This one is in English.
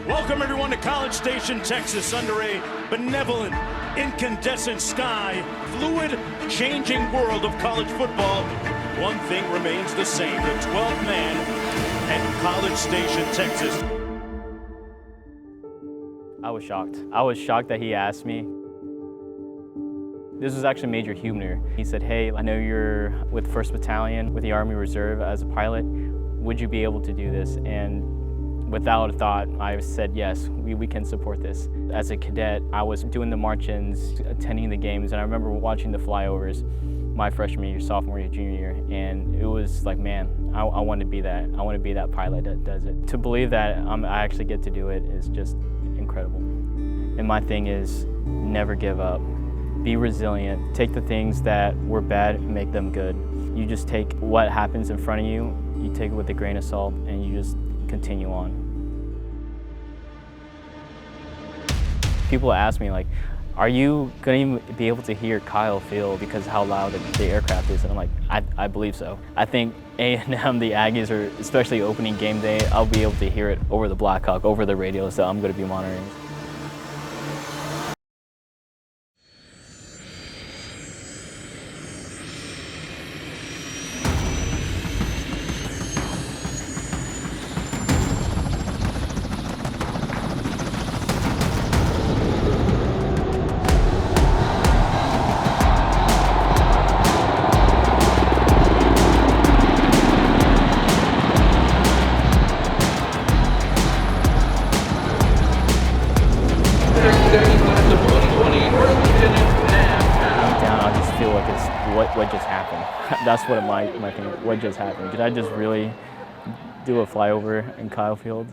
Welcome everyone to College Station, Texas, under a benevolent, incandescent sky, fluid, changing world of college football. One thing remains the same, the 12th man at College Station, Texas. I was shocked. I was shocked that he asked me. This was actually Major Hubner. He said, hey, I know you're with 1st Battalion with the Army Reserve as a pilot. Would you be able to do this? And without a thought, I said, yes, we can support this. As a cadet, I was doing the march-ins, attending the games, and I remember watching the flyovers my freshman year, sophomore year, junior year, and it was like, man, I want to be that. I want to be that pilot that does it. To believe that I actually get to do it is just incredible. And my thing is, never give up. Be resilient. Take the things that were bad and make them good. You just take what happens in front of you, you take it with a grain of salt, and you just continue on. People ask me, like, are you going to be able to hear Kyle Field because of how loud the aircraft is? And I'm like, I believe so. I think A&M, the Aggies, or especially opening game day, I'll be able to hear it over the Blackhawk, over the radio, so I'm going to be monitoring. I just feel like it's what just happened. That's what my thing. What just happened? Did I just really do a flyover in Kyle Field?